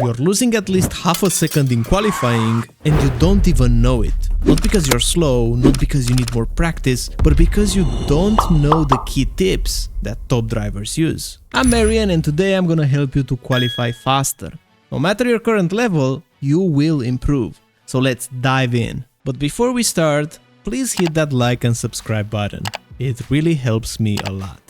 You're losing at least half a second in qualifying and you don't even know it. Not because you're slow, not because you need more practice, but because you don't know the key tips that top drivers use. I'm Marian and today I'm gonna help you to qualify faster. No matter your current level, you will improve. So let's dive in. But before we start, please hit that like and subscribe button. It really helps me a lot.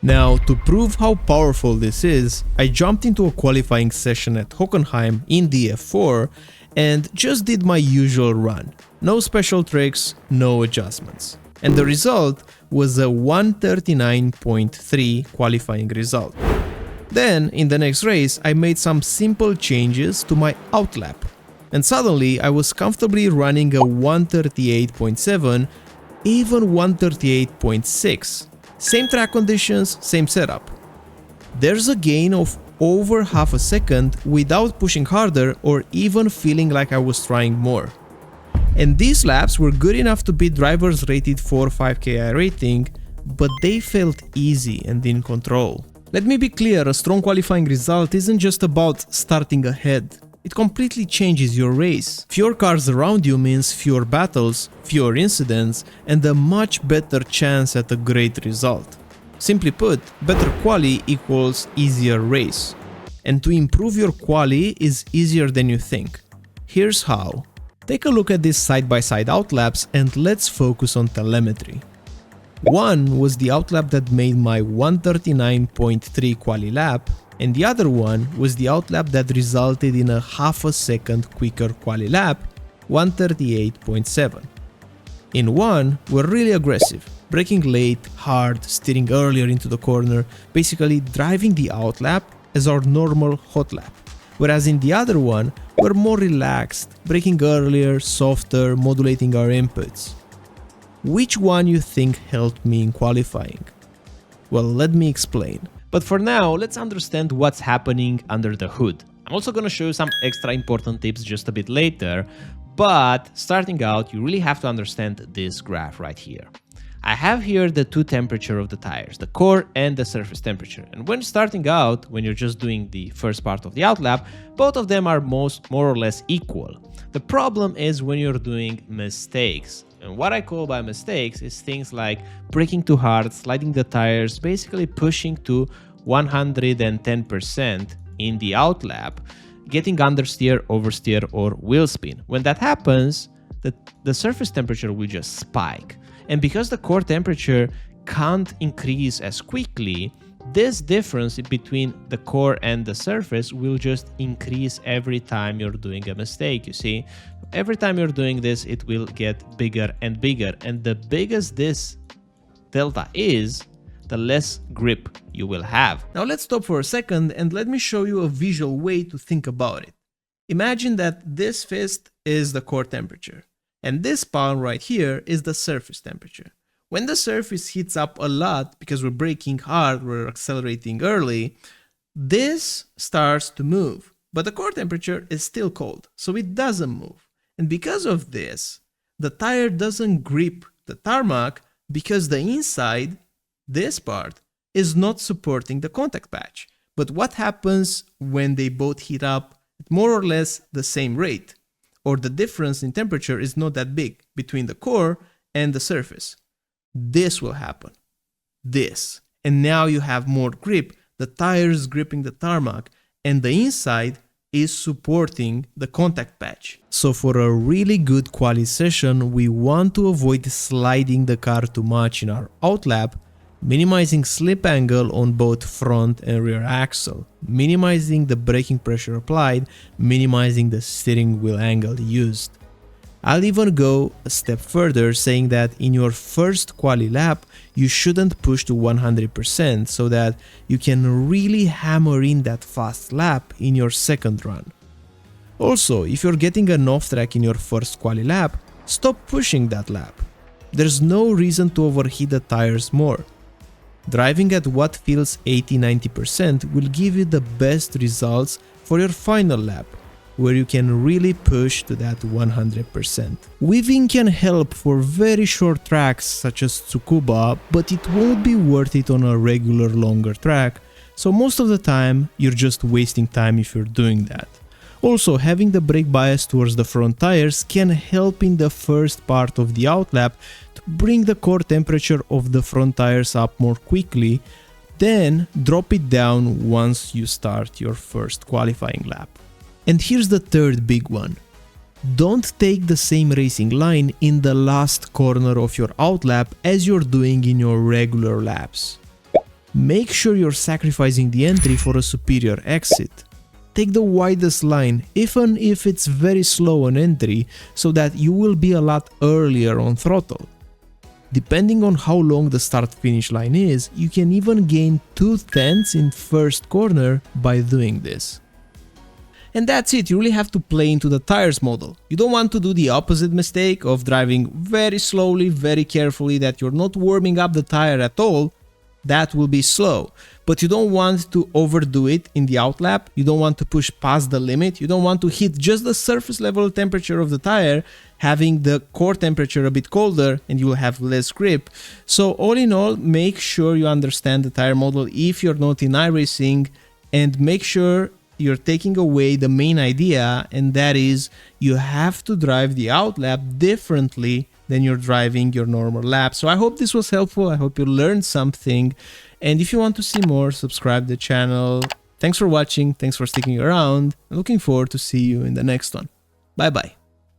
Now, to prove how powerful this is, I jumped into a qualifying session at Hockenheim in the F4 and just did my usual run. No special tricks, no adjustments. And the result was a 139.3 qualifying result. Then, in the next race, I made some simple changes to my outlap. And suddenly, I was comfortably running a 138.7, even 138.6. Same track conditions, same setup. There's a gain of over half a second without pushing harder or even feeling like I was trying more. And these laps were good enough to beat drivers rated 4-5K iRating, but they felt easy and in control. Let me be clear, a strong qualifying result isn't just about starting ahead. It completely changes your race. Fewer cars around you means fewer battles, fewer incidents, and a much better chance at a great result. Simply put, better quali equals easier race. And to improve your quali is easier than you think. Here's how. Take a look at these side-by-side outlaps and let's focus on telemetry. One was the outlap that made my 139.3 quali lap, and the other one was the outlap that resulted in a half a second quicker quali lap, 138.7. In one, we're really aggressive, braking late, hard, steering earlier into the corner, basically driving the outlap as our normal hot lap. Whereas in the other one, we're more relaxed, braking earlier, softer, modulating our inputs. Which one you think helped me in qualifying? Well, let me explain. But for now, let's understand what's happening under the hood. I'm also going to show you some extra important tips just a bit later, but starting out, you really have to understand this graph right here. I have here the two temperatures of the tires, the core and the surface temperature. And when starting out, when you're just doing the first part of the outlap, both of them are more or less equal. The problem is when you're doing mistakes. And what I call by mistakes is things like braking too hard, sliding the tires, basically pushing to 110% in the outlap, getting understeer, oversteer, or wheel spin. When that happens, the surface temperature will just spike. And because the core temperature can't increase as quickly, this difference between the core and the surface will just increase every time you're doing a mistake, you see? Every time you're doing this, it will get bigger and bigger. And the bigger this delta is, the less grip you will have. Now let's stop for a second and let me show you a visual way to think about it. Imagine that this fist is the core temperature. And this palm right here is the surface temperature. When the surface heats up a lot, because we're braking hard, we're accelerating early, this starts to move. But the core temperature is still cold, so it doesn't move. And because of this, the tire doesn't grip the tarmac because the inside, this part, is not supporting the contact patch. But what happens when they both heat up at more or less the same rate? Or the difference in temperature is not that big between the core and the surface. This will happen. This. And now you have more grip. The tire is gripping the tarmac and the inside is supporting the contact patch. So for a really good quali session, we want to avoid sliding the car too much in our outlap, minimizing slip angle on both front and rear axle, minimizing the braking pressure applied, minimizing the steering wheel angle used. I'll even go a step further, saying that in your first quali lap, you shouldn't push to 100% so that you can really hammer in that fast lap in your second run. Also, if you're getting an off track in your first quali lap, stop pushing that lap. There's no reason to overheat the tires more. Driving at what feels 80-90% will give you the best results for your final lap, where you can really push to that 100%. Weaving can help for very short tracks such as Tsukuba, but it won't be worth it on a regular longer track, so most of the time you're just wasting time if you're doing that. Also, having the brake bias towards the front tires can help in the first part of the outlap to bring the core temperature of the front tires up more quickly, then drop it down once you start your first qualifying lap. And here's the third big one. Don't take the same racing line in the last corner of your outlap as you're doing in your regular laps. Make sure you're sacrificing the entry for a superior exit. Take the widest line, even if it's very slow on entry, so that you will be a lot earlier on throttle. Depending on how long the start-finish line is, you can even gain 2/10 in first corner by doing this. And that's it, you really have to play into the tires model. You don't want to do the opposite mistake of driving very slowly, very carefully, that you're not warming up the tire at all. That will be slow. But you don't want to overdo it in the outlap, you don't want to push past the limit, you don't want to hit just the surface level temperature of the tire, having the core temperature a bit colder and you will have less grip. So all in all, make sure you understand the tire model if you're not in iRacing, and make sure you're taking away the main idea, and that is you have to drive the outlap differently than you're driving your normal lap. So I hope this was helpful, I hope you learned something, and if you want to see more, subscribe to the channel. Thanks for watching, thanks for sticking around, I'm looking forward to see you in the next one. Bye bye.